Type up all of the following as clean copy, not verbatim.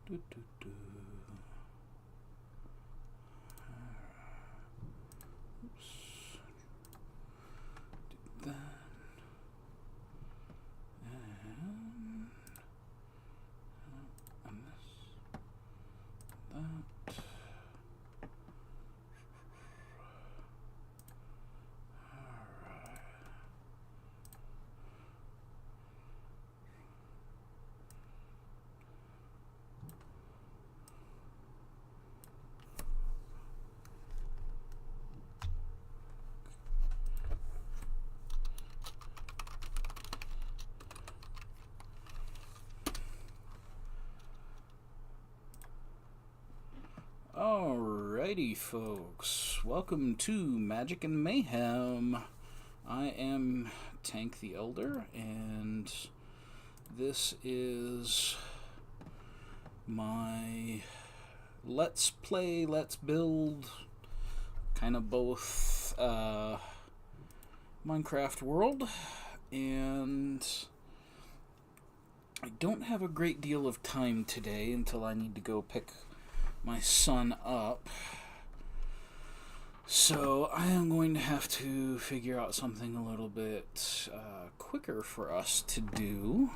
Do, do, do. Oops. Did that. And this. That. Alrighty, folks. Welcome to Magic and Mayhem. I am TanktheElder, and this is my let's play, let's build, kind of both Minecraft world, and I don't have a great deal of time today until I need to go pick my son up, so I am going to have to figure out something a little bit quicker for us to do,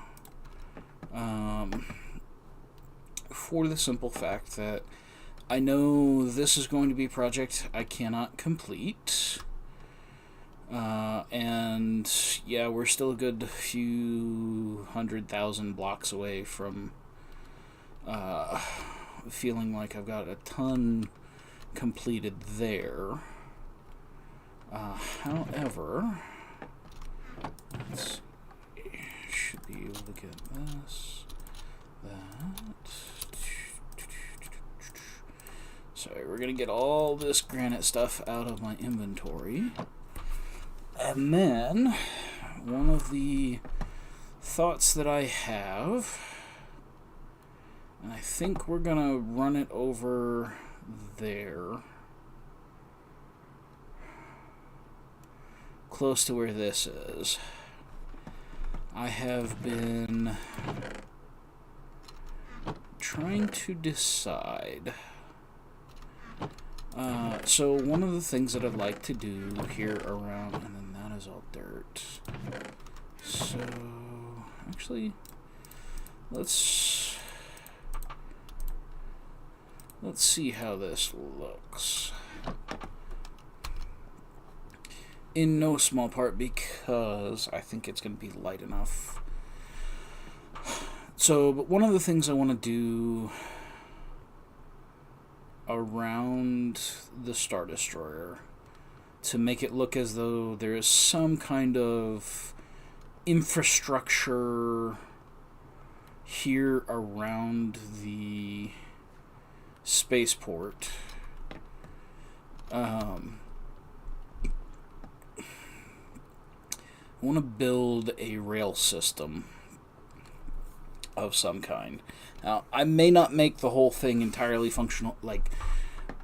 for the simple fact that I know this is going to be a project I cannot complete, and yeah, we're still a good few 100,000 blocks away from feeling like I've got a ton completed there. However, should be able to get this, that. Sorry, we're gonna get all this granite stuff out of my inventory, and then one of the thoughts that I have, and I think we're gonna run it over there, close to where this is. I have been trying to decide. So one of the things that I'd like to do here around, and then that is all dirt. So actually, let's see how this looks. In no small part because I think it's going to be light enough. So, but one of the things I want to do around the Star Destroyer to make it look as though there is some kind of infrastructure here around the spaceport. I want to build a rail system of some kind. Now, I may not make the whole thing entirely functional, like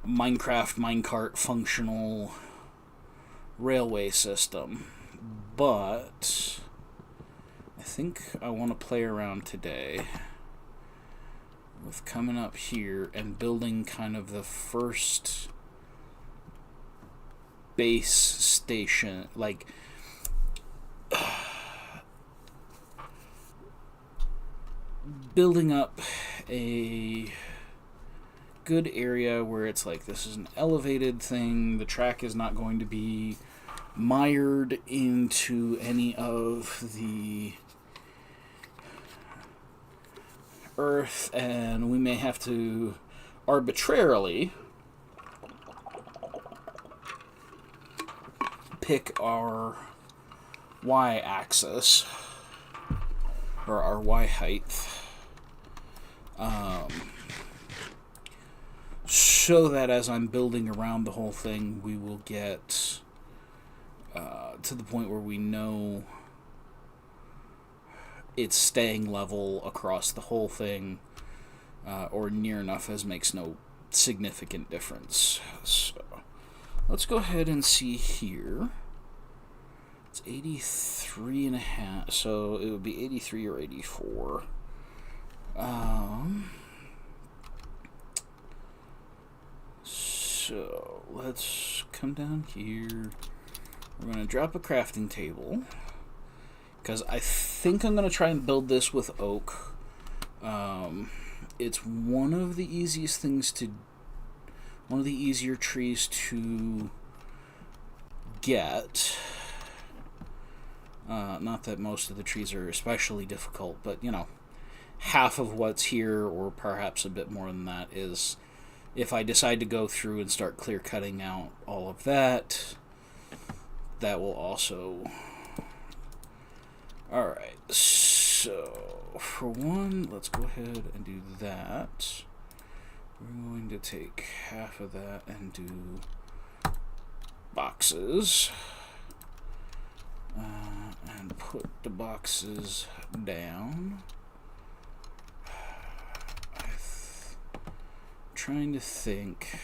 Minecraft minecart functional railway system, but I think I want to play around today with coming up here and building kind of the first base station, like building up a good area where it's like this is an elevated thing, the track is not going to be mired into any of the earth, and we may have to arbitrarily pick our y-axis or our y-height, so that as I'm building around the whole thing, we will get to the point where we know it's staying level across the whole thing, or near enough as makes no significant difference. So let's go ahead and see here. It's 83 and a half, so it would be 83 or 84. let's come down here. We're going to drop a crafting table, because I think I'm going to try and build this with oak. It's one of the easiest things to, one of the easier trees to get. Not that most of the trees are especially difficult, but, you know, half of what's here, or perhaps a bit more than that, is if I decide to go through and start clear cutting out all of that, that will also... Alright, so for one, let's go ahead and do that. We're going to take half of that and do boxes. And put the boxes down. Trying to think.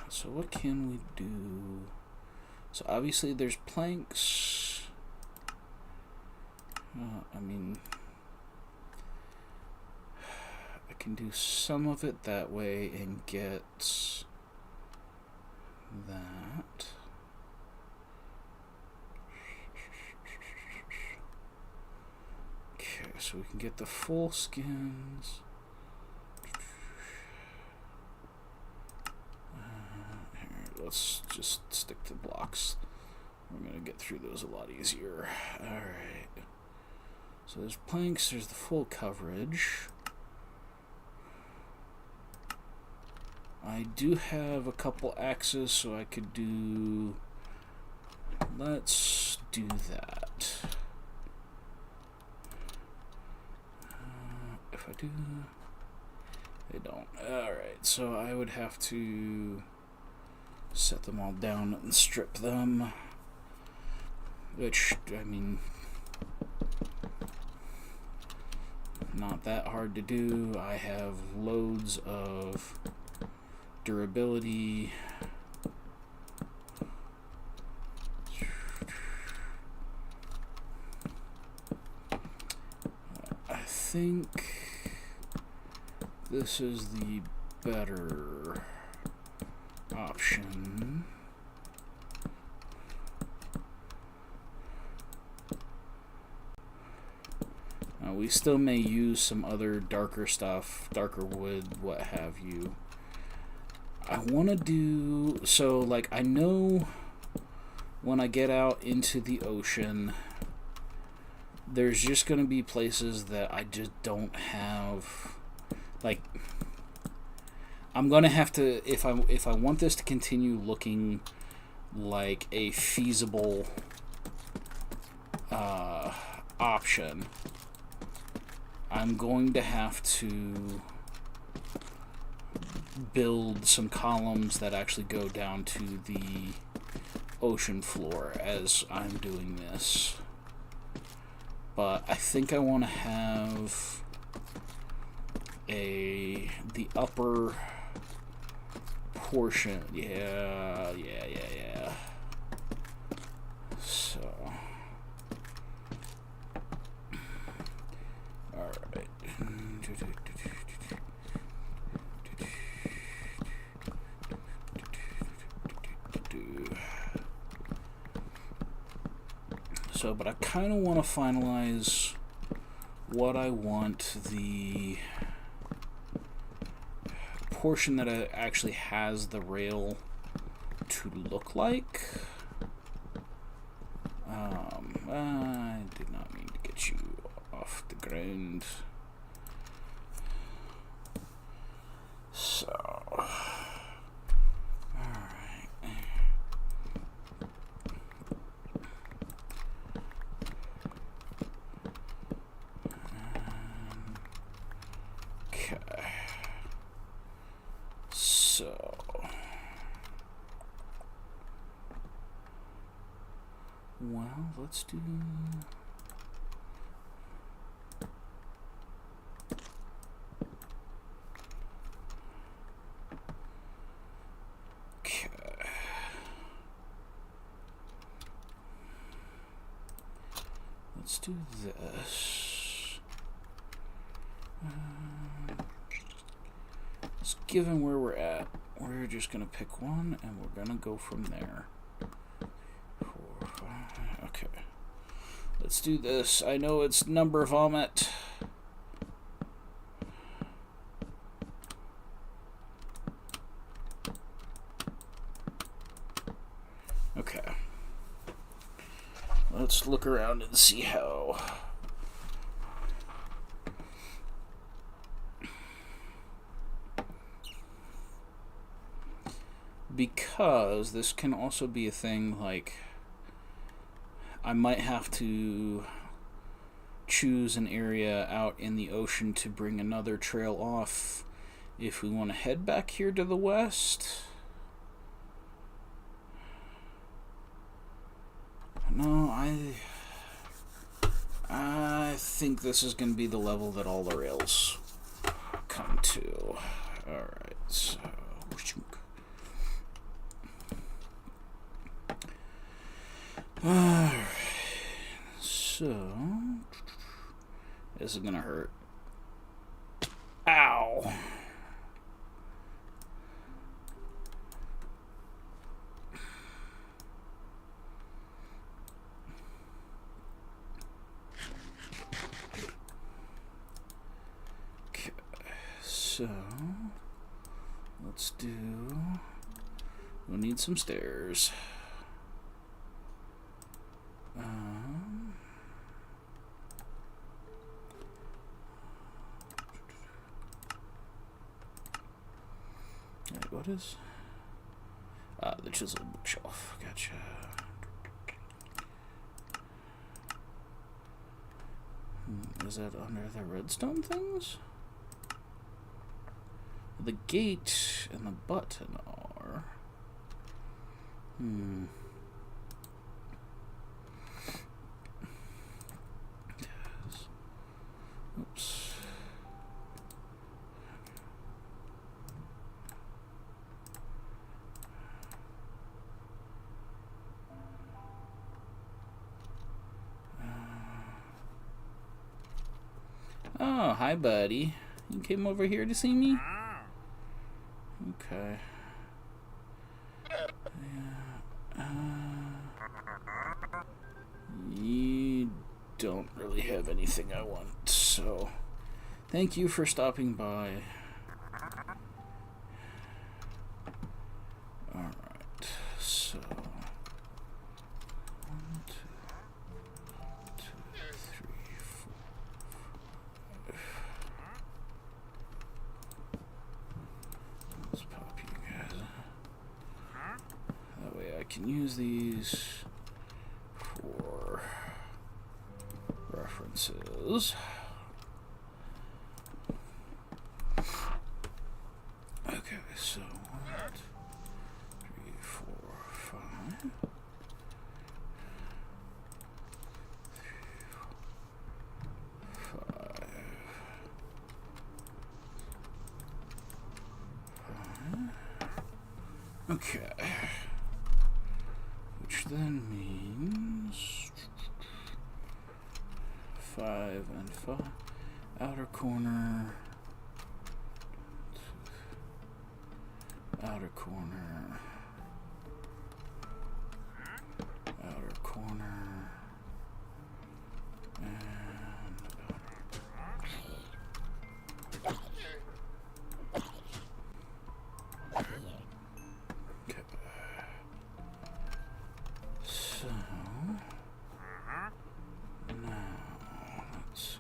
So what can we do? So obviously there's planks. I mean, I can do some of it that way and get that. Okay, so we can get the full skins. Here, let's just stick to blocks. We're gonna get through those a lot easier. Alright. So there's planks, there's the full coverage. I do have a couple axes, so I could do... Let's do that. If I do... They don't. Alright, so I would have to set them all down and strip them. Which, I mean... not that hard to do. I have loads of durability. I think this is the better option. We still may use some other darker stuff, darker wood, what have you. I want to do, so like I know when I get out into the ocean, there's just going to be places that I just don't have, like, I'm going to have to, if I want this to continue looking like a feasible option, I'm going to have to build some columns that actually go down to the ocean floor as I'm doing this. But I think I want to have the upper portion. Yeah. So, all right. So, but I kind of want to finalize what I want the portion that actually has the rail to look like. I did not mean to get you off the ground. So, alright. Okay. So, well, let's do... Okay. Let's do this. So given where we're at, we're just going to pick one, and we're going to go from there. 4, 5, okay. Let's do this. I know it's number vomit. Okay. Let's look around and see how. Because this can also be a thing like I might have to choose an area out in the ocean to bring another trail off if we want to head back here to the west. No, I think this is going to be the level that all the rails come to. Alright, so alright, so this is gonna hurt. Ow! Okay, so let's do. We'll need some stairs. What is? The chiseled bookshelf. Gotcha. Is that under the redstone things? The gate and the button are. Yes. Oops. Oh, hi, buddy. You came over here to see me? Okay. Yeah. You don't really have anything I want, so thank you for stopping by. Alright, so 1, 2, 3, 4. Let's pop you guys. That way I can use these for references. Okay, so 1, 2, 3, 4, 5. 3, 4, 5. Okay. Which then means 5 and 5. Outer corner. Outer corner. Outer corner. And okay. So now let's see.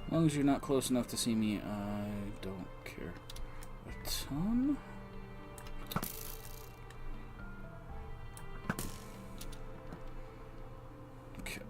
As long as you're not close enough to see me, I don't care a ton. Okay.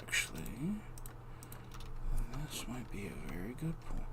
actually, this might be a very good point.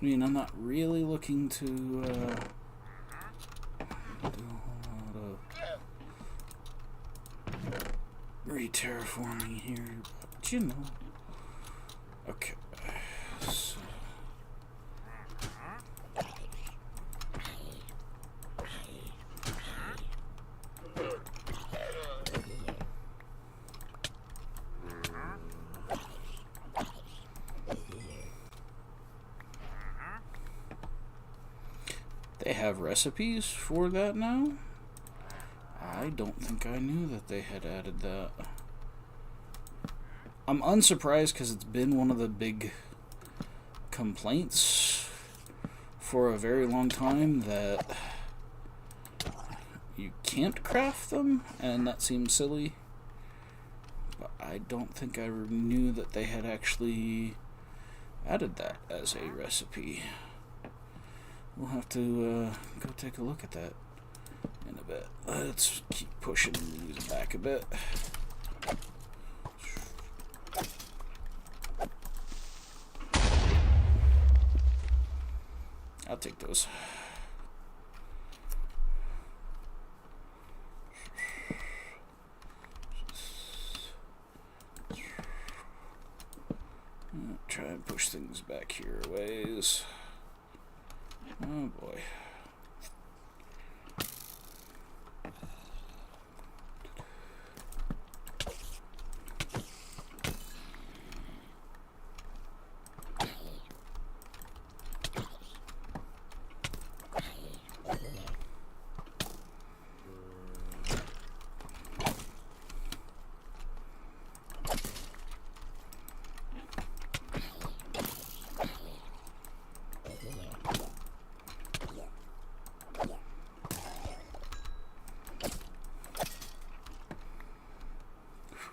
I mean, I'm not really looking to do a whole lot of re-terraforming here, but you know. Okay. So. They have recipes for that now? I don't think I knew that they had added that. I'm unsurprised because it's been one of the big complaints for a very long time that you can't craft them, and that seems silly. But I don't think I knew that they had actually added that as a recipe. We'll have to go take a look at that in a bit. Let's keep pushing these back a bit. I'll take those. Try and push things back here a ways. Oh boy.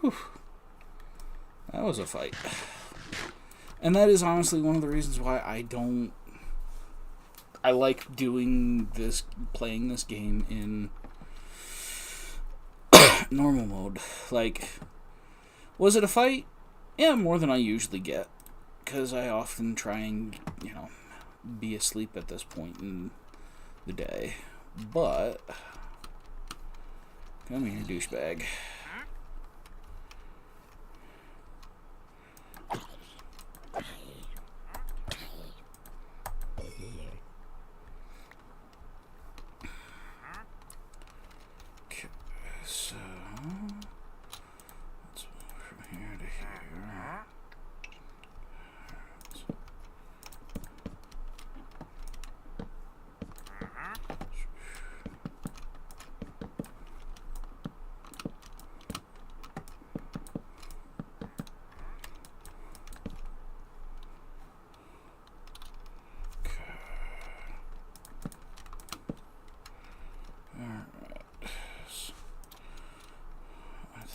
Whew. That was a fight. And that is honestly one of the reasons why I like doing this, playing this game in normal mode. Like, was it a fight? Yeah, more than I usually get. Because I often try and, be asleep at this point in the day. But, come here, douchebag. So, let's move from here to here.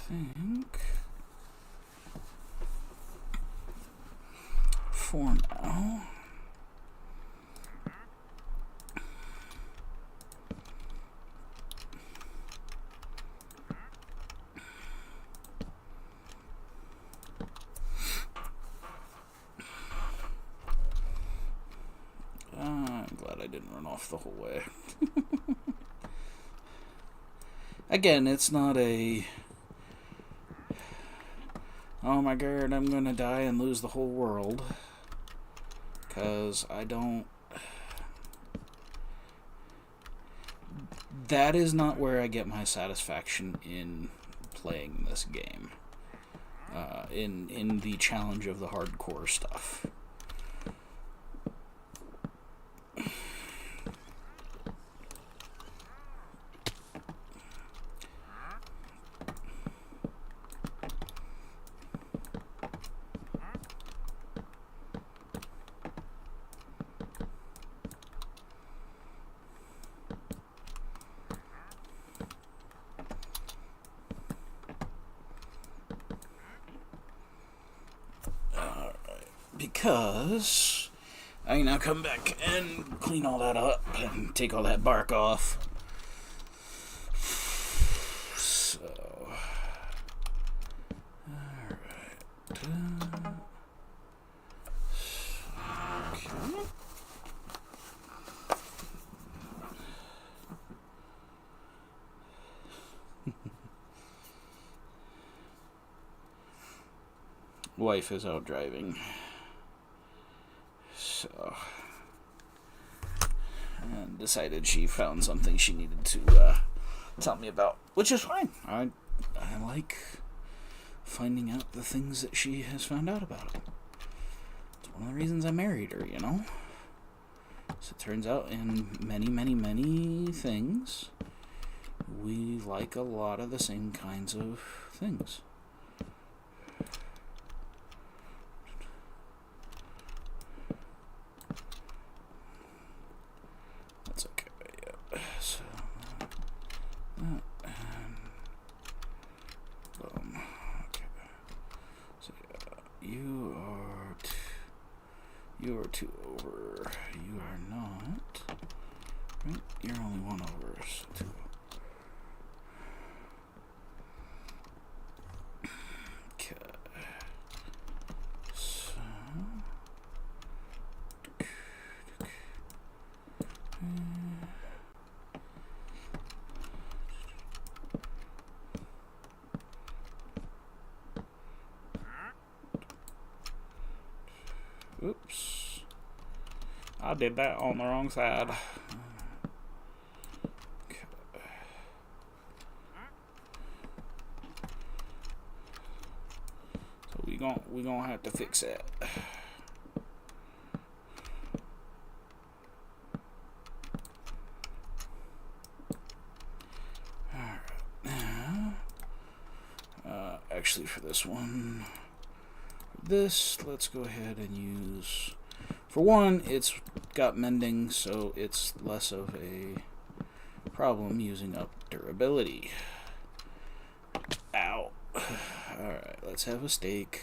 Think for now I'm glad I didn't run off the whole way. Again, it's not a oh my god, I'm gonna die and lose the whole world. Because I don't... That is not where I get my satisfaction in playing this game. In the challenge of the hardcore stuff. because I can now come back and clean all that up and take all that bark off. So, alright. Okay. Wife is out driving. So, and decided she found something she needed to tell me about, which is fine. I like finding out the things that she has found out about it. It's one of the reasons I married her, you know? So it turns out in many, many, many things, we like a lot of the same kinds of things. That's okay, yeah. So, that and boom. Okay. So, you are two over. You are not. Right? You're only one over, so two. Okay. So. Oops. I did that on the wrong side. Okay. So we gonna have to fix that. Actually, for this one, let's go ahead and use, for one, it's got mending, so it's less of a problem using up durability. Ow. Alright, let's have a steak.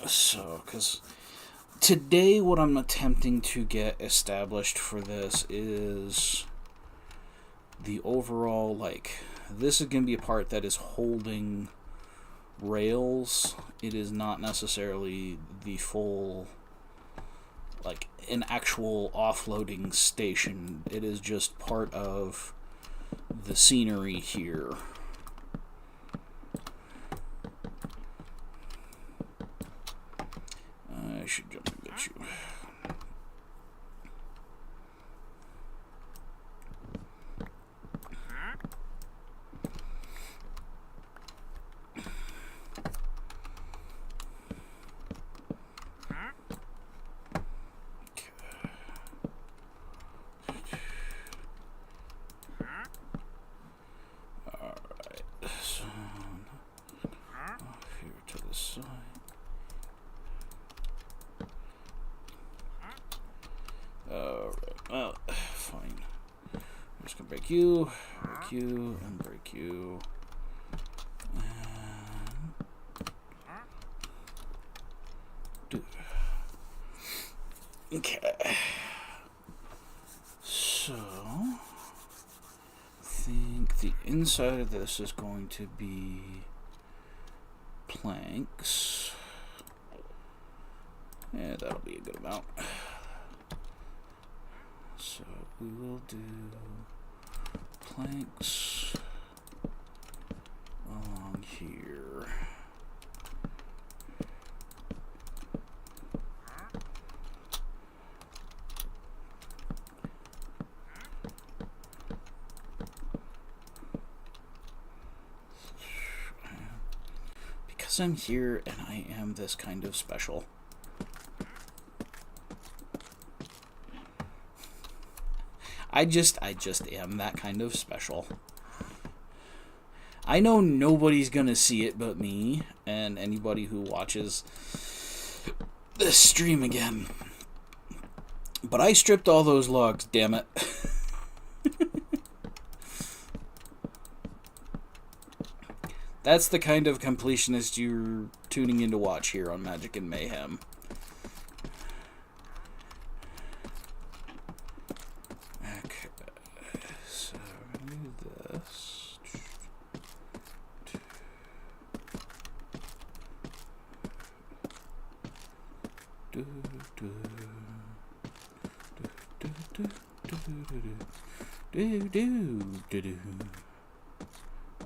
So, because today what I'm attempting to get established for this is the overall, like, this is going to be a part that is holding rails. It is not necessarily the full, like, an actual offloading station. It is just part of the scenery here. I should jump and get you. Well, fine. I'm just gonna break you, and break you. Okay. So, I think the inside of this is going to be planks. Yeah, that'll be a good amount. So we will do planks along here. Because I'm here and I am this kind of special. I just am that kind of special. I know nobody's gonna see it but me and anybody who watches this stream again. But I stripped all those logs, damn it. That's the kind of completionist you're tuning in to watch here on Magic and Mayhem. Okay, so we're gonna do this.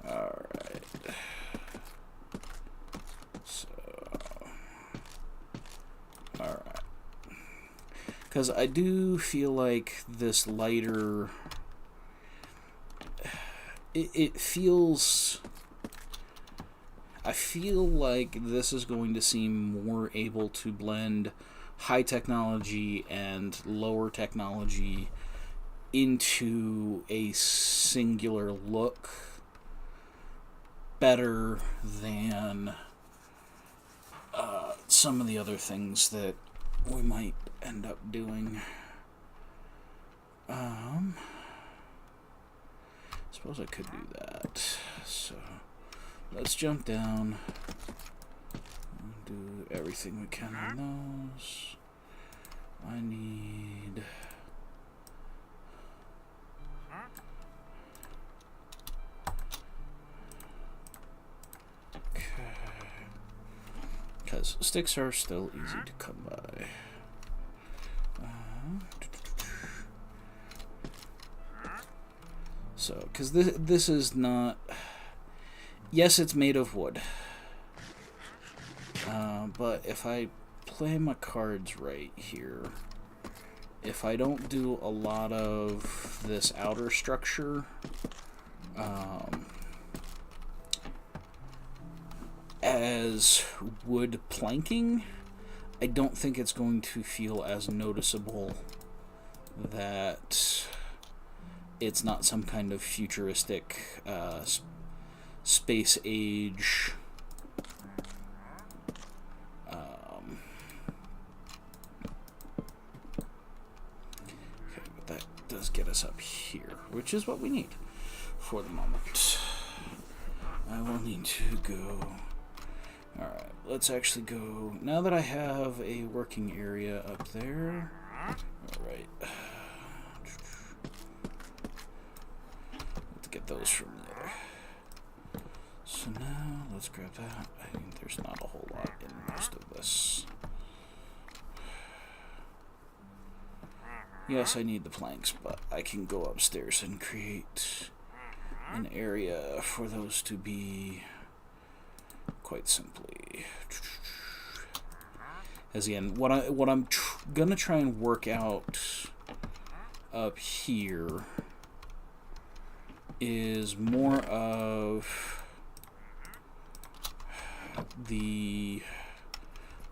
Alright. So. Alright. Because I do feel like this lighter. It feels. I feel like this is going to seem more able to blend high technology and lower technology into a singular look better than some of the other things that we might end up doing. Suppose I could do that. So let's jump down and do everything we can on those. I need... Okay. Because sticks are still easy to come by. So, because this is not... Yes, it's made of wood. But if I play my cards right here, if I don't do a lot of this outer structure, as wood planking, I don't think it's going to feel as noticeable that it's not some kind of futuristic space age okay, but that does get us up here, which is what we need for the moment. I will need to go. Alright, let's actually go. Now that I have a working area up there. Alright. Let's get those from there. So now, let's grab that. I mean, there's not a whole lot in most of this. Yes, I need the planks, but I can go upstairs and create an area for those to be quite simply. As again, what I'm gonna try and work out up here is more of the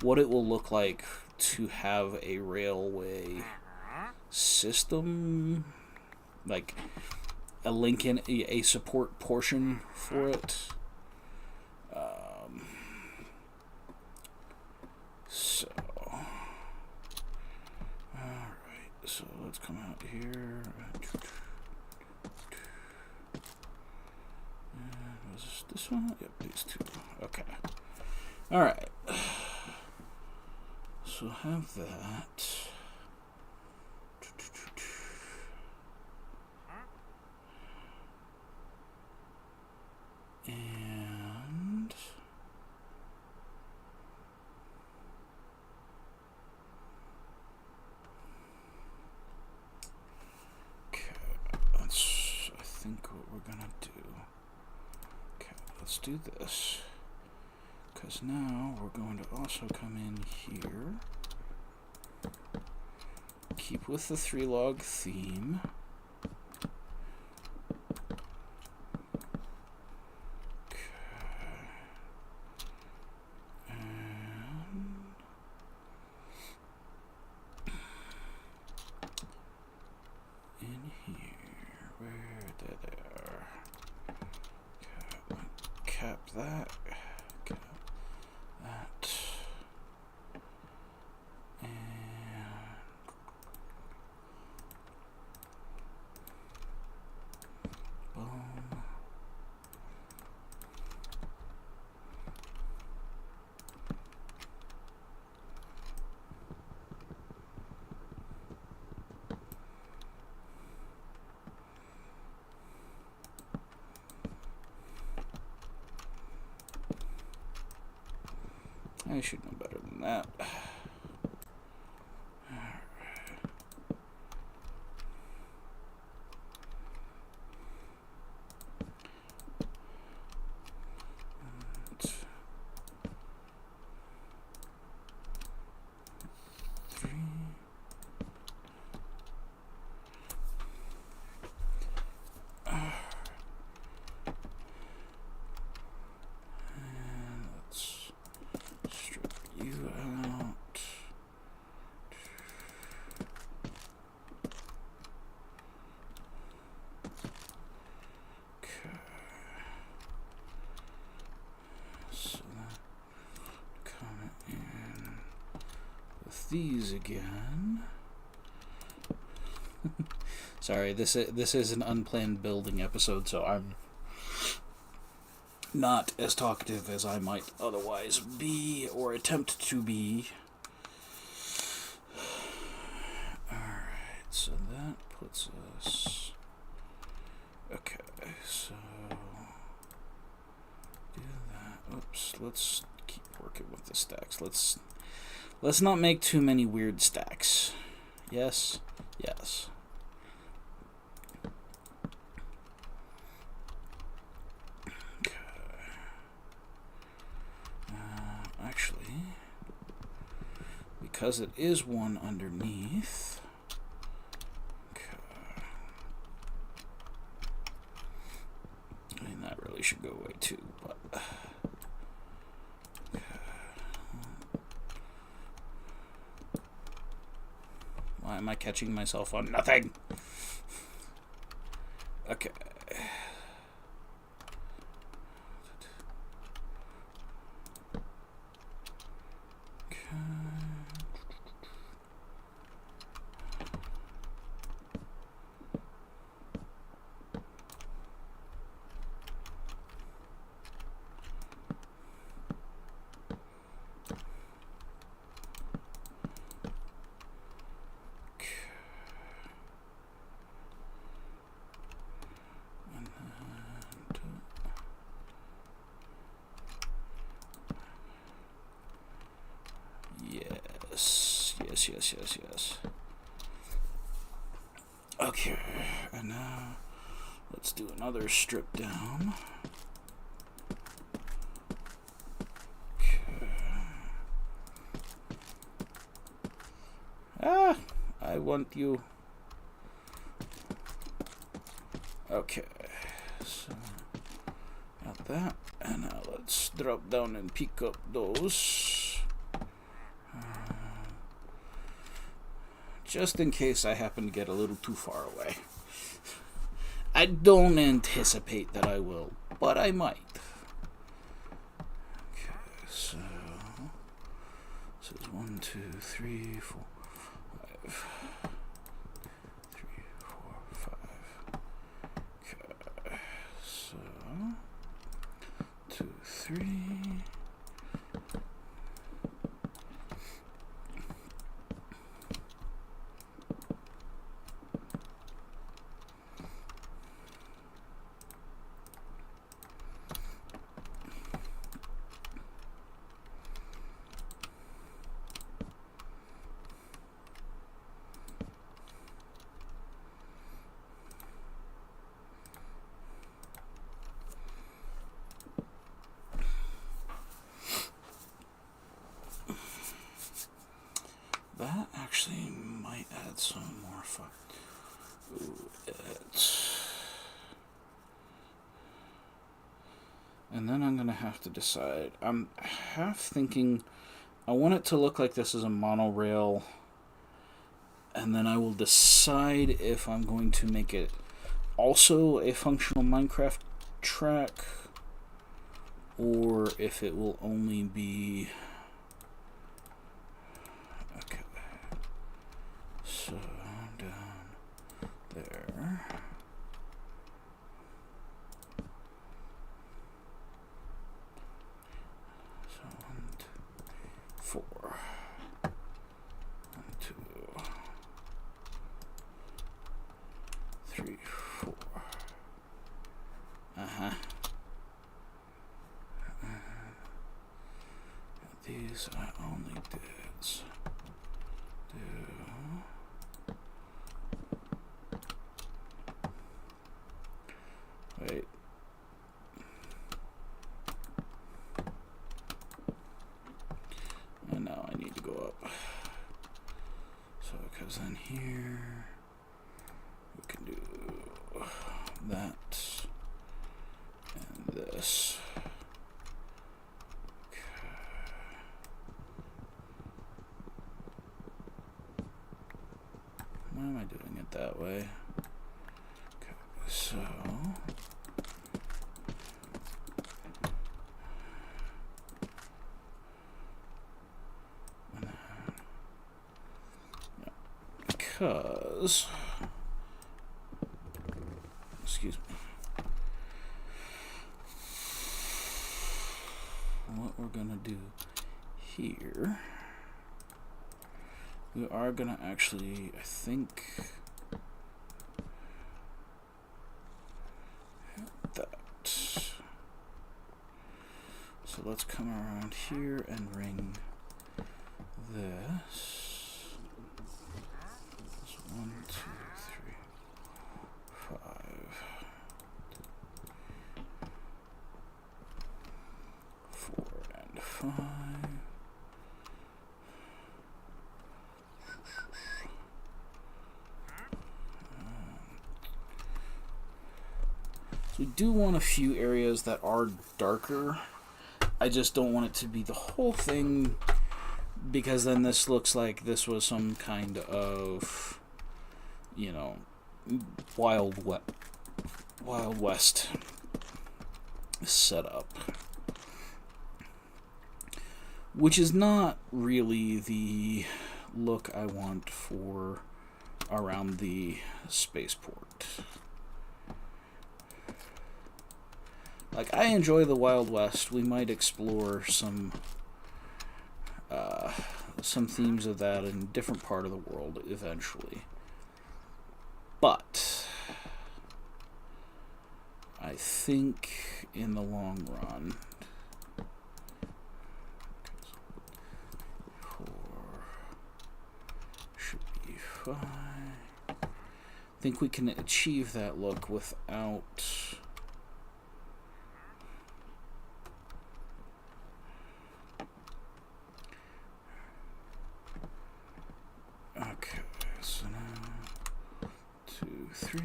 what it will look like to have a railway system, like a link in a support portion for it. So, alright, so let's come out here. Was this one? Yep, these two. Okay. Alright. So have that. And okay, that's I think what we're gonna do. Okay, let's do this. Because now we're going to also come in here. Keep with the 3-log theme. That, cap that, and boom. I should know better than that. These again. Sorry, this is an unplanned building episode, so I'm not as talkative as I might otherwise be or attempt to be. Alright, so that puts us... Okay, so... do that. Oops, let's keep working with the stacks. Let's not make too many weird stacks. Yes? Yes. Okay. Actually, because it is one underneath... Okay. I mean, that really should go away too, but... Why am I catching myself on nothing? Okay. Yes. Okay, and now let's do another strip down. Okay. Ah, I want you. Okay, so got that, and now let's drop down and pick up those. Just in case I happen to get a little too far away. I don't anticipate that I will, but I might. Okay, so this is 1, 2, 3, 4, 5. 3, 4, 5. Okay, so 2, 3. That actually might add some more fun. Ooh, and then I'm going to have to decide. I'm half thinking I want it to look like this is a monorail, and then I will decide if I'm going to make it also a functional Minecraft track, or if it will only be... Okay. So, down there. So, 1, 2, 4. 1, 2, 3, 4. These I only did do. Wait. And now I need to go up. So it goes in here. We can do that and this. Why am I doing it that way? Okay, so because excuse me. What we're gonna do here, we are gonna actually, I think, hit that. So let's come around here and ring this. 1, 2, 3, 5. 4 and 5. So we do want a few areas that are darker. I just don't want it to be the whole thing, because then this looks like this was some kind of, you know, Wild West setup, which is not really the look I want for around the spaceport. Like, I enjoy the Wild West. We might explore some themes of that in a different part of the world eventually. But I think in the long run, 4 should be 5. I think we can achieve that look without so now 2, 3.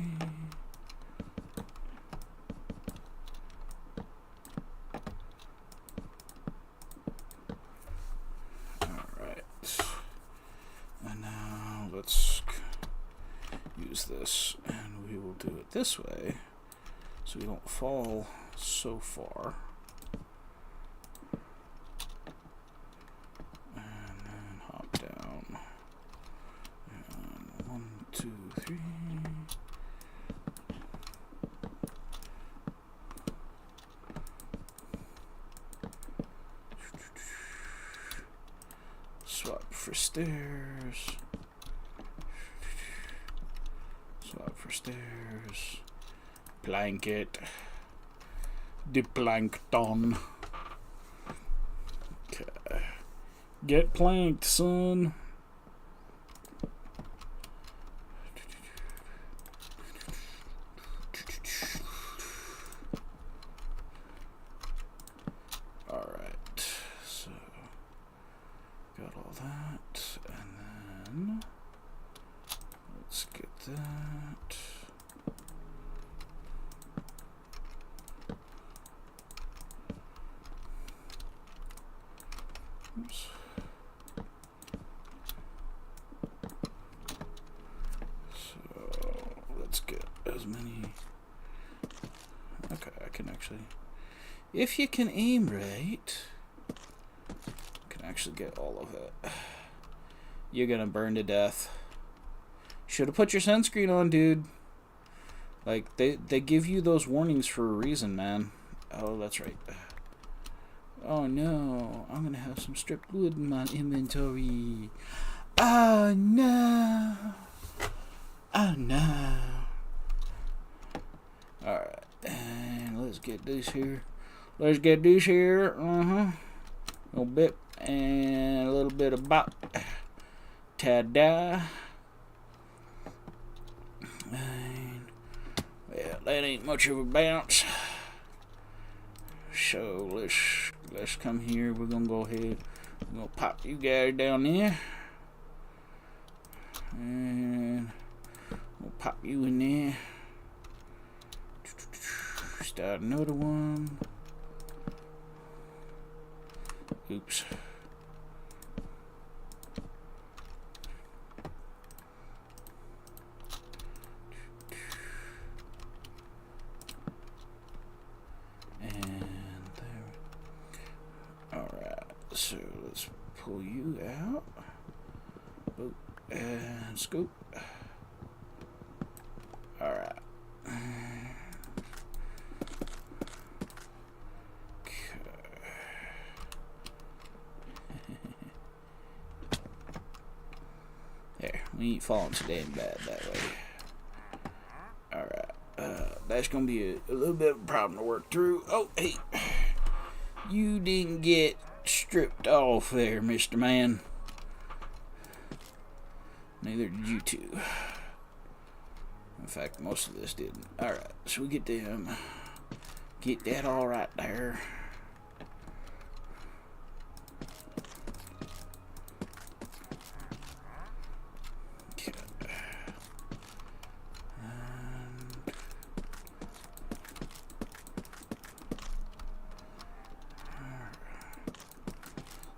Alright. And now let's use this, and we will do it this way so we don't fall so far. And then hop down. 1, 2, 3. Swap for stairs. Swap for stairs. Blanket. The plankton. Okay. Get planked, son. If you can aim right, you can actually get all of it. You're gonna burn to death. Should have put your sunscreen on, dude. Like, they give you those warnings for a reason, man. Oh, that's right. Oh no, I'm gonna have some stripped wood in my inventory. Oh no. Oh no. Alright, and let's get this here. Let's get this here. A little bit. And a little bit of bop. Ta-da. And, well, that ain't much of a bounce. So let's come here. We're gonna go ahead. We're gonna pop you guys down there. And we'll pop you in there. Start another one. Oops. And there. Alright, so let's pull you out. Boop. And scoop. Alright. There, we ain't falling so damn bad that way. Alright, that's gonna be a little bit of a problem to work through. Oh, hey, you didn't get stripped off there, Mr. Man. Neither did you two. In fact, most of this didn't. Alright, so we get them. Get that all right there.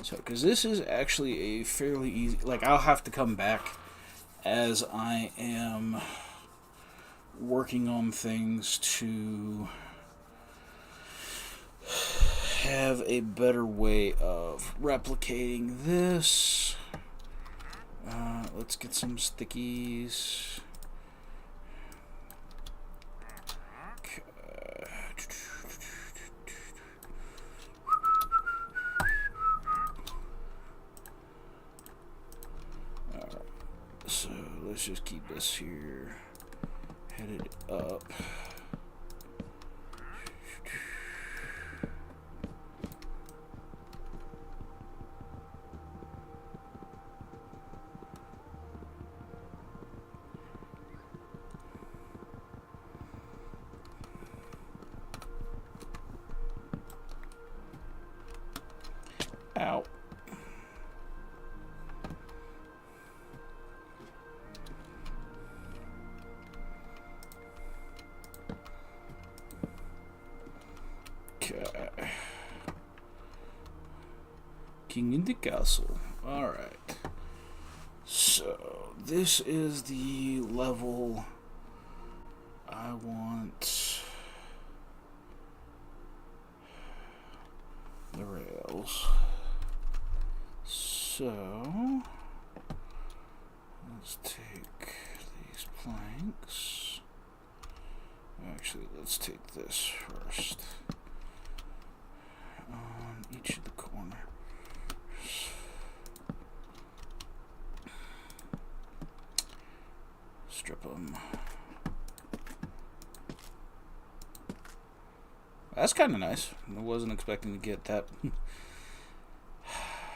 So, because this is actually a fairly easy, like, I'll have to come back as I am working on things to have a better way of replicating this. Let's get some stickies. So let's just keep this here headed up. Ow. King in the castle. Alright. So, this is the level I want the rails. So, let's take these planks. Actually, let's take this first. On each of the corners. Strip them. That's kind of nice. I wasn't expecting to get that.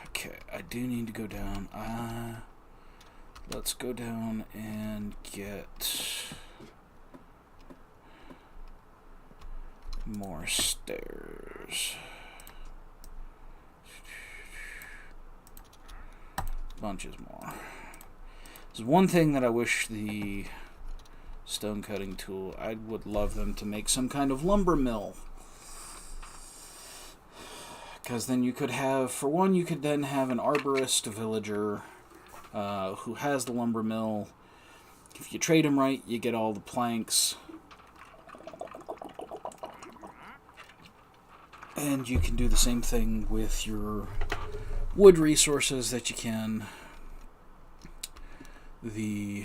Okay, I do need to go down. Let's go down and get more stairs. Bunches more. There's one thing that I wish the stone cutting tool, I would love them to make some kind of lumber mill. Because then you could have, for one, you could then have an arborist villager who has the lumber mill. If you trade him right, you get all the planks. And you can do the same thing with your wood resources that you can the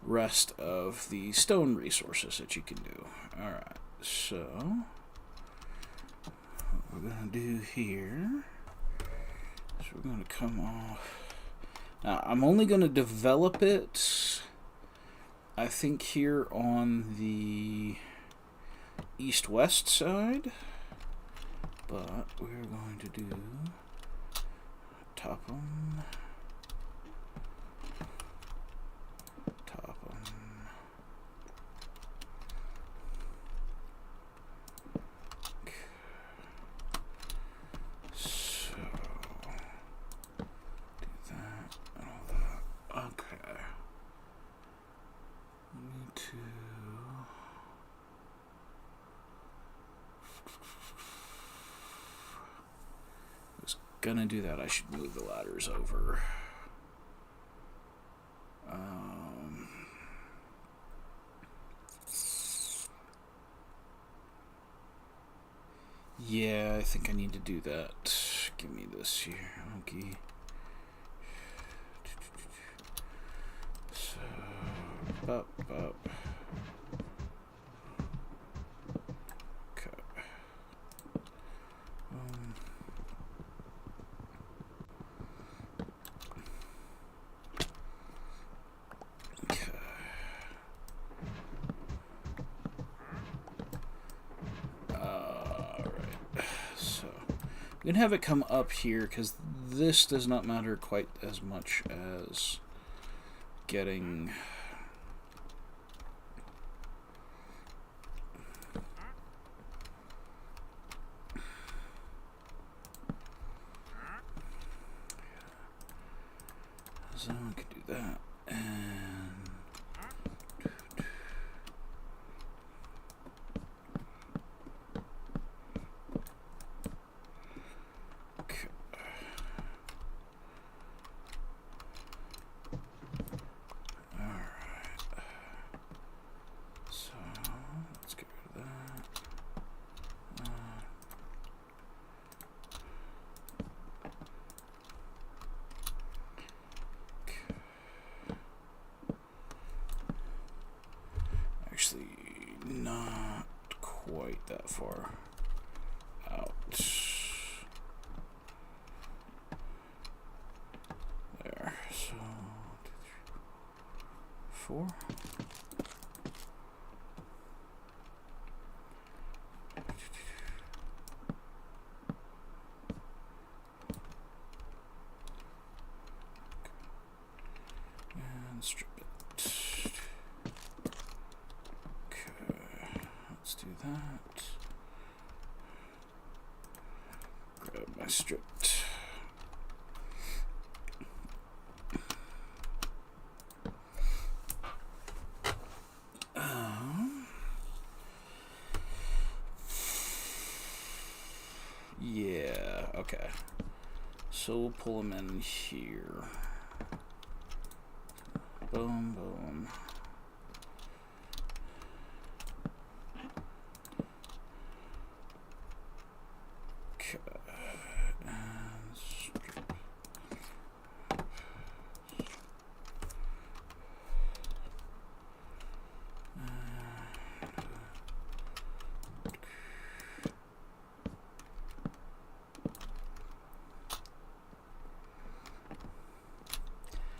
rest of the stone resources that you can do. Alright, so what we're going to do here is we're going to come off. Now, I'm only going to develop it, I think, here on the east-west side, But we're going to do top them, top them. Okay. So do that and all that. Okay. We need to. Gonna do that. I should move the ladders over. Yeah, I think I need to do that. Give me this here. Okay. So, up. Okay. We can have it come up here because this does not matter quite as much as getting so we can do that and actually not quite that far out. There. So 2, 3, 4. And strip it. Do that. Grab my stripped. Yeah, okay. So we'll pull them in here. Boom, boom.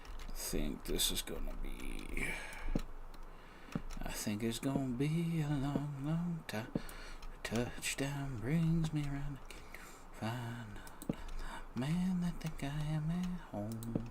I think this is gonna be. I think it's gonna be a long, long time. Touchdown brings me around. Find a man that think I am at home.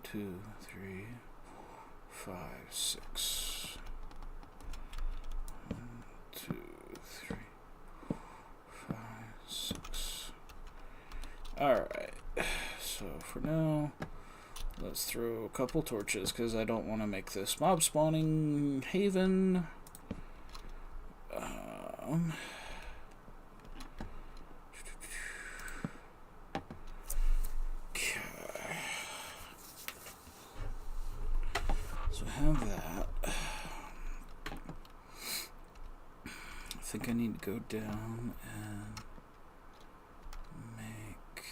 Two, 3, 5, 6. 1, 2, 3, 5, 6. Alright, so for now, let's throw a couple torches because I don't want to make this mob spawning haven. think I need to go down and make...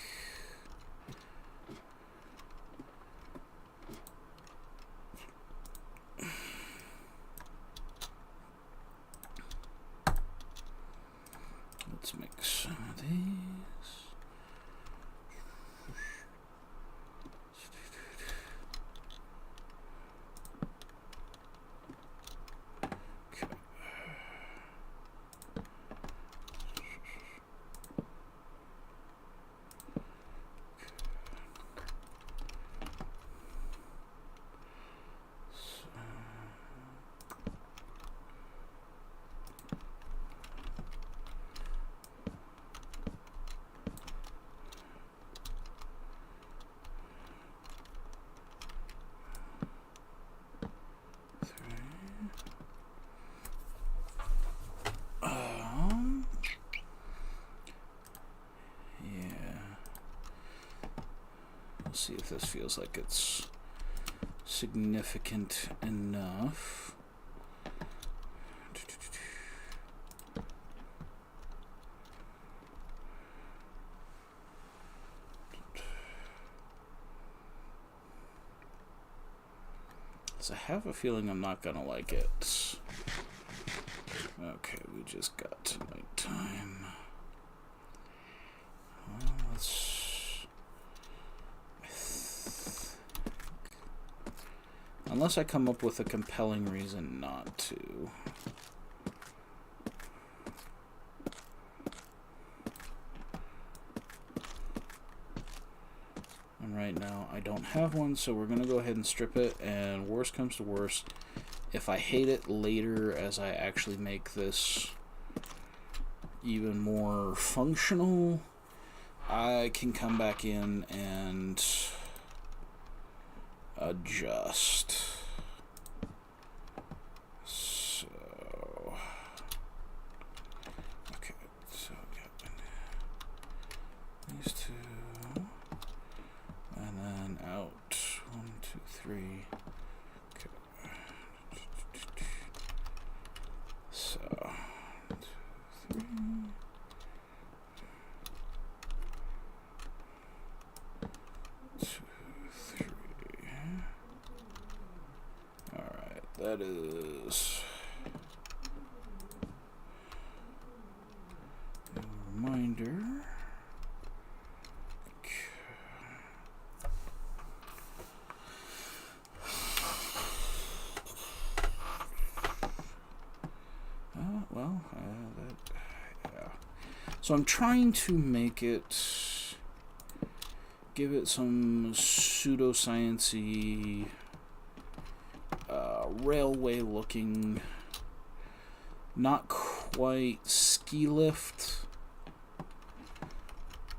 Let's make some of these. See if this feels like it's significant enough. So I have a feeling I'm not gonna like it. Okay, we just got to nighttime. Well, let's... Unless I come up with a compelling reason not to. And right now I don't have one, so we're going to go ahead and strip it, and worst comes to worst, if I hate it later as I actually make this even more functional, I can come back in and adjust. So, okay, so yeah, these two, and then out 1, 2, 3. Okay, so 2, 3. That is a reminder. Yeah. So I'm trying to make it, give it some pseudoscience-y, railway looking, not quite ski lift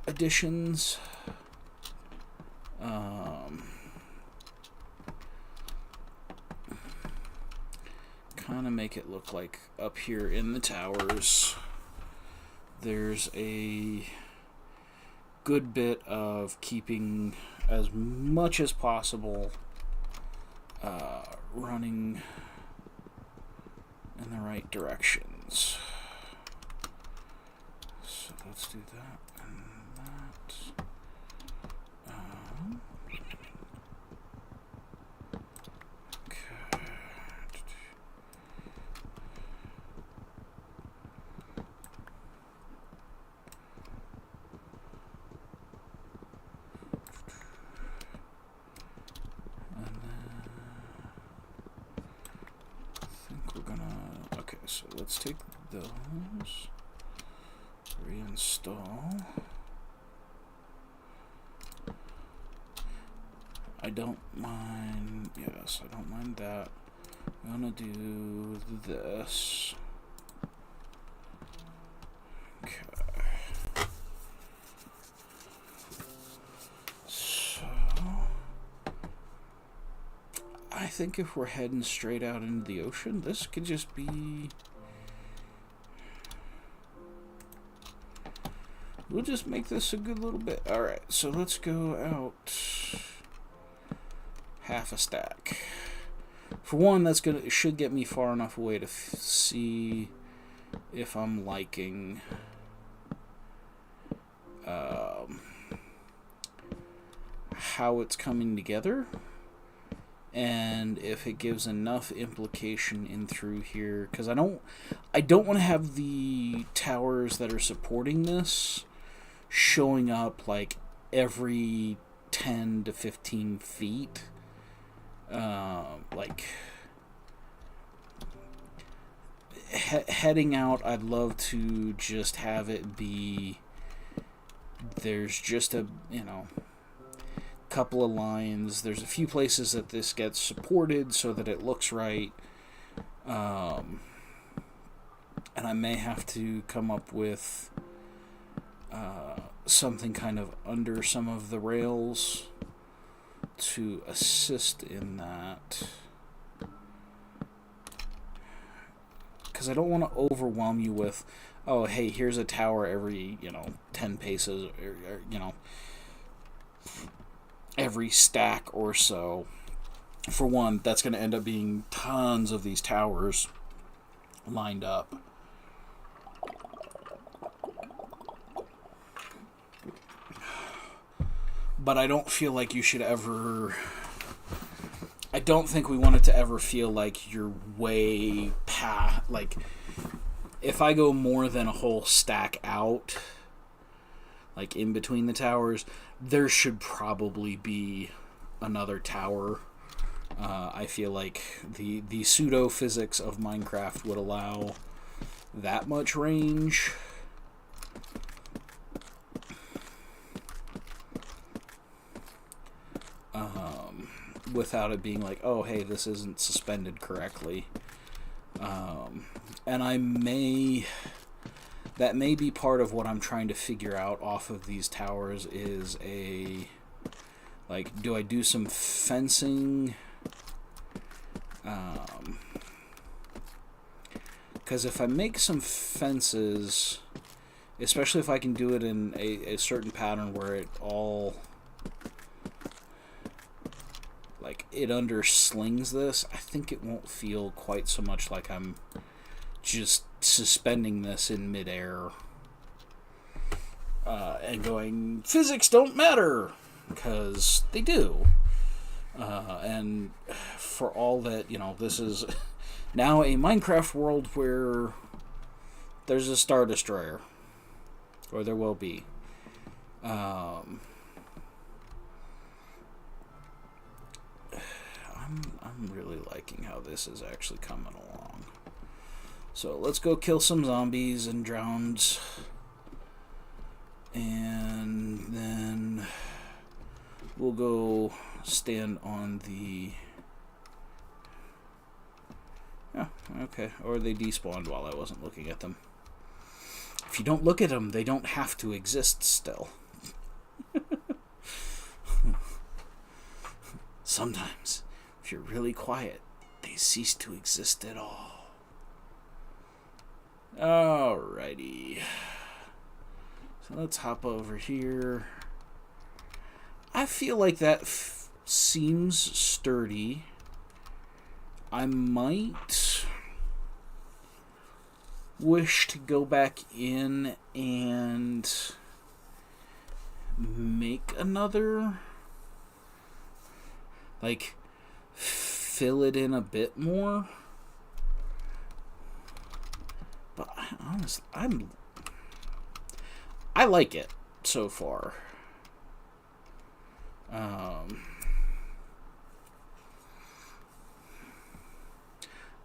additions. Kind of make it look like up here in the towers there's a good bit of keeping as much as possible running in the right directions. So let's do that and that. Okay. So let's take those, reinstall. I don't mind, yes, I don't mind that. I'm gonna do this. Okay. So I think if we're heading straight out into the ocean, this could just be... We'll just make this a good little bit. Alright, so let's go out half a stack. For one, that's should get me far enough away to see if I'm liking how it's coming together, and if it gives enough implication in through here, because I don't want to have the towers that are supporting this showing up like every 10 to 15 feet. Like heading out, I'd love to just have it be there's just a couple of lines. There's a few places that this gets supported so that it looks right, and I may have to come up with something kind of under some of the rails to assist in that, because I don't want to overwhelm you with, oh hey, here's a tower every 10 paces, or every stack or so. For one, that's going to end up being tons of these towers lined up. But I don't feel like you should ever... I don't think we want it to ever feel like you're way past... Like, if I go more than a whole stack out, like in between the towers, there should probably be another tower. I feel like the pseudo-physics of Minecraft would allow that much range. Without it being like, oh, hey, this isn't suspended correctly. And that may be part of what I'm trying to figure out off of these towers is do I do some fencing? Because if I make some fences, especially if I can do it in a certain pattern where it all... it underslings this, I think it won't feel quite so much like I'm just suspending this in midair and going, physics don't matter, because they do. And for all that, this is now a Minecraft world where there's a Star Destroyer, or there will be. I'm really liking how this is actually coming along. So let's go kill some zombies and drowns. And then we'll go stand on the... Oh, okay. Or they despawned while I wasn't looking at them. If you don't look at them, they don't have to exist still. Sometimes, if you're really quiet, they cease to exist at all. Alrighty. So let's hop over here. I feel like that seems sturdy. I might wish to go back in and make another... fill it in a bit more. But honestly, I like it so far. I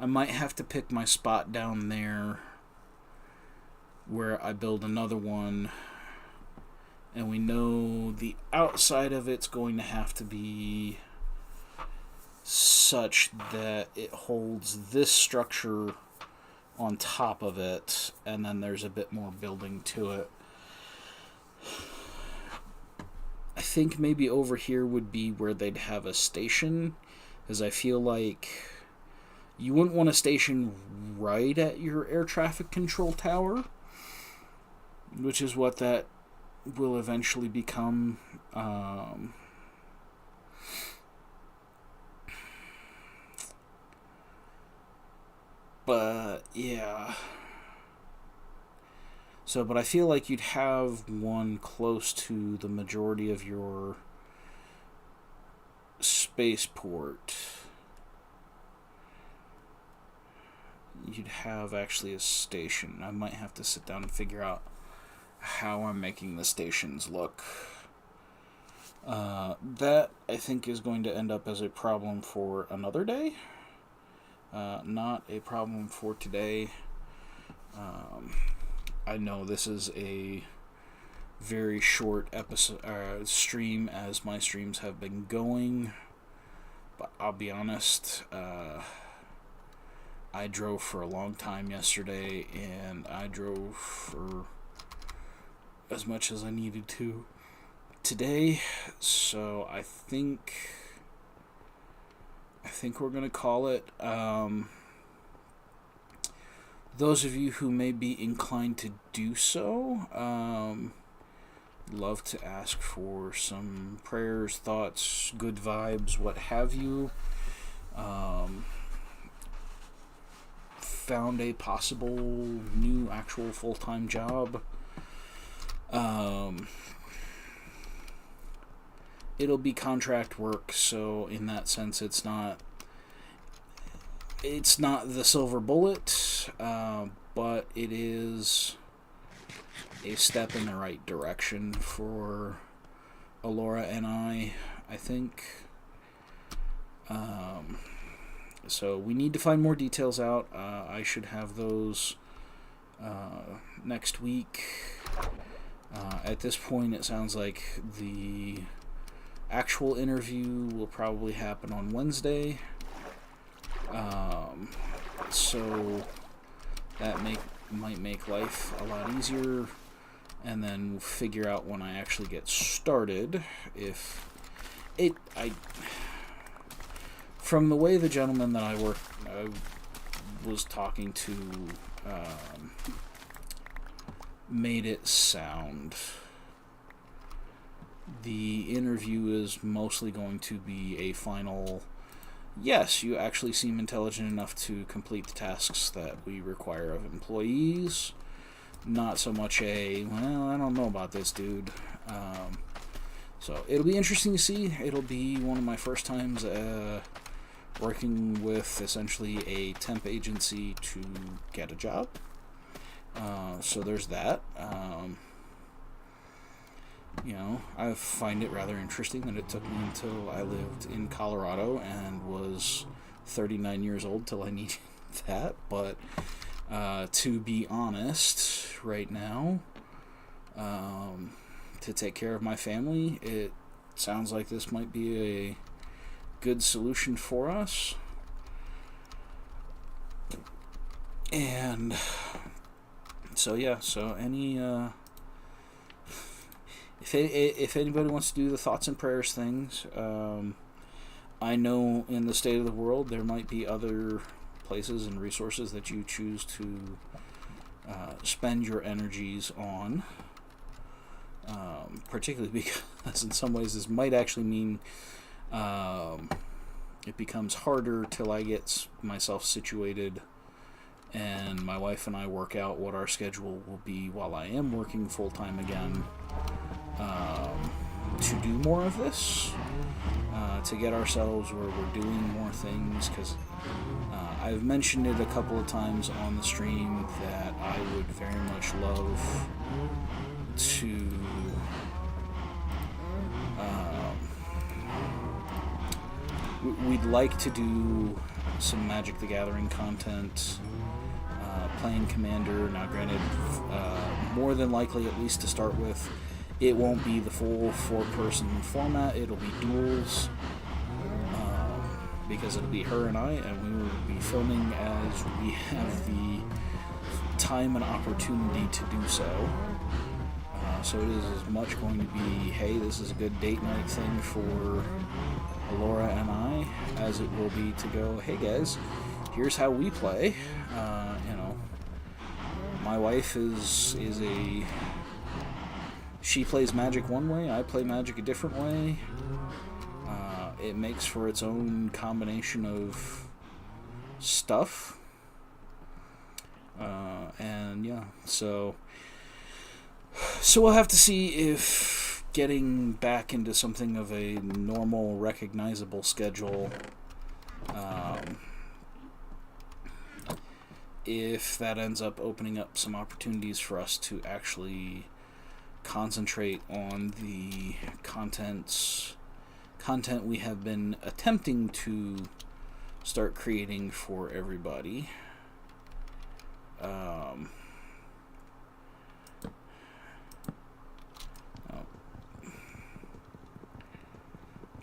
might have to pick my spot down there where I build another one, and we know the outside of it's going to have to be such that it holds this structure on top of it, and then there's a bit more building to it. I think maybe over here would be where they'd have a station, because I feel like you wouldn't want a station right at your air traffic control tower, which is what that will eventually become. But yeah, So, but I feel like you'd have one close to the majority of your spaceport. You'd have actually a station. I might have to sit down and figure out how I'm making the stations look. That, I think, is going to end up as a problem for another day. Not a problem for today. I know this is a very short episode stream, as my streams have been going, but I'll be honest, I drove for a long time yesterday, and I drove for as much as I needed to today, so I think we're gonna call it. Those of you who may be inclined to do so, love to ask for some prayers, thoughts, good vibes, what have you. Found a possible new actual full-time job. It'll be contract work, so in that sense it's not the silver bullet, but it is a step in the right direction for Alora and I think. So we need to find more details out. I should have those next week. At this point, it sounds like the actual interview will probably happen on Wednesday. So that might make life a lot easier, and then we'll figure out when I actually get started. From the way the gentleman that I was talking to made it sound, the interview is mostly going to be a final, yes, you actually seem intelligent enough to complete the tasks that we require of employees. Not so much well, I don't know about this, dude. So it'll be interesting to see. It'll be one of my first times working with essentially a temp agency to get a job. So there's that. I find it rather interesting that it took me until I lived in Colorado and was 39 years old till I needed that. But to be honest, right now, to take care of my family, it sounds like this might be a good solution for us. And so if anybody wants to do the thoughts and prayers things, I know in the state of the world there might be other places and resources that you choose to spend your energies on, particularly because in some ways this might actually mean it becomes harder till I get myself situated and my wife and I work out what our schedule will be while I am working full-time again, to do more of this, to get ourselves where we're doing more things, because I've mentioned it a couple of times on the stream that I would very much love to we'd like to do some Magic the Gathering content, playing Commander. Now granted, more than likely, at least to start with, it won't be the full 4-person format. It'll be duels, because it'll be her and I, and we will be filming as we have the time and opportunity to do so. So it is as much going to be, hey, this is a good date night thing for Alora and I, as it will be to go, hey guys, here's how we play. My wife she plays Magic one way, I play Magic a different way. It makes for its own combination of stuff. So So we'll have to see if getting back into something of a normal, recognizable schedule, if that ends up opening up some opportunities for us to actually concentrate on the content we have been attempting to start creating for everybody.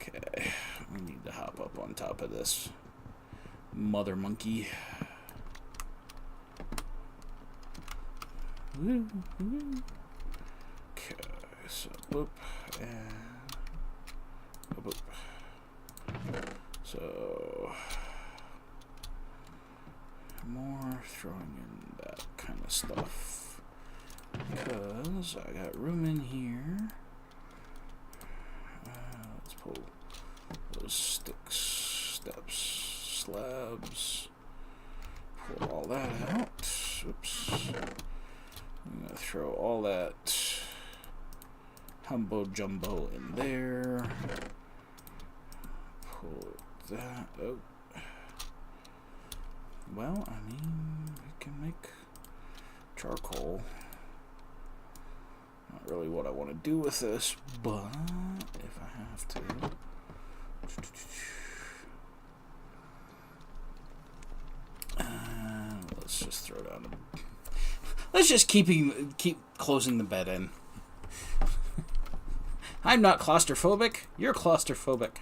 Okay, we need to hop up on top of this mother monkey. Okay, so boop and boop. So more throwing in that kind of stuff because I got room in here. Let's pull those sticks, steps, slabs. Pull all that out. Oops. I'm gonna throw all that humbo jumbo in there. Pull that out. Well, I mean, we can make charcoal. Not really what I want to do with this, but if I have to. Let's just throw down a... Let's just keep closing the bed in. I'm not claustrophobic. You're claustrophobic.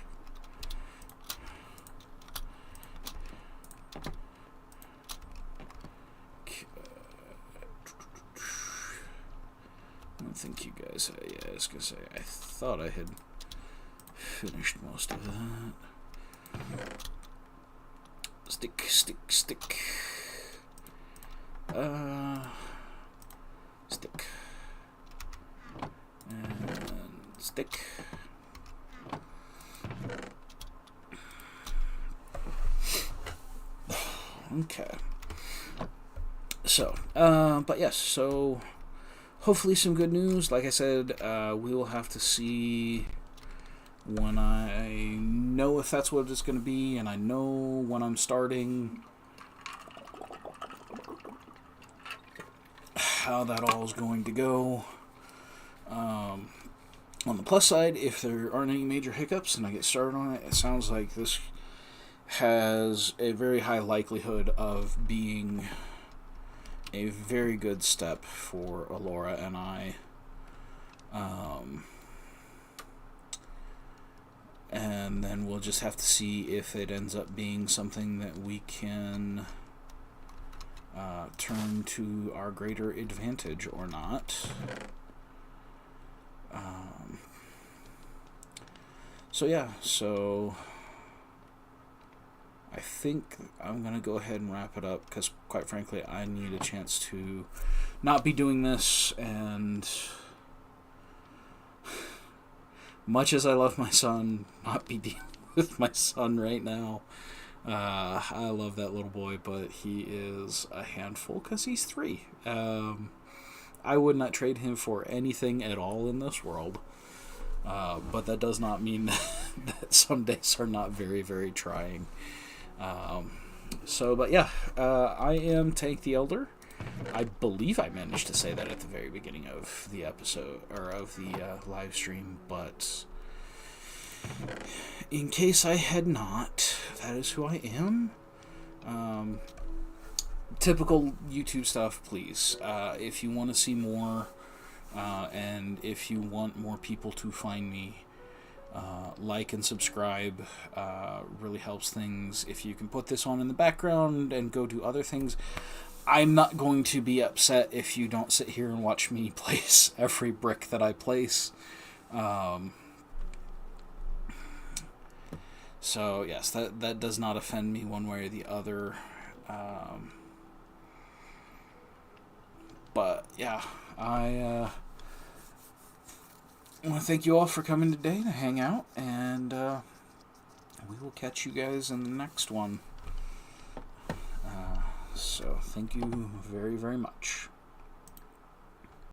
I don't think you guys... yeah, I was going to say, I thought I had finished most of that. Stick, stick, stick. Stick. And stick. Okay. So, but yes, so hopefully some good news. Like I said, we will have to see when I know if that's what it's going to be, and I know when I'm starting, how that all is going to go. On the plus side, if there aren't any major hiccups and I get started on it, it sounds like this has a very high likelihood of being a very good step for Alora and I. And then we'll just have to see if it ends up being something that we can turn to our greater advantage or not. So yeah, so I think I'm going to go ahead and wrap it up because, quite frankly, I need a chance to not be doing this, and much as I love my son, not be dealing with my son right now. I love that little boy, but he is a handful because he's 3. I would not trade him for anything at all in this world. But that does not mean that some days are not very, very trying. But yeah, I am TanktheElder. I believe I managed to say that at the very beginning of the episode, or of the live stream, but in case I had not, that is who I am. Typical YouTube stuff, please. If you want to see more, and if you want more people to find me, like and subscribe really helps things. If you can put this on in the background and go do other things, I'm not going to be upset if you don't sit here and watch me place every brick that I place. So yes, that does not offend me one way or the other. But yeah, I want to thank you all for coming today to hang out, and we will catch you guys in the next one. So thank you very, very much.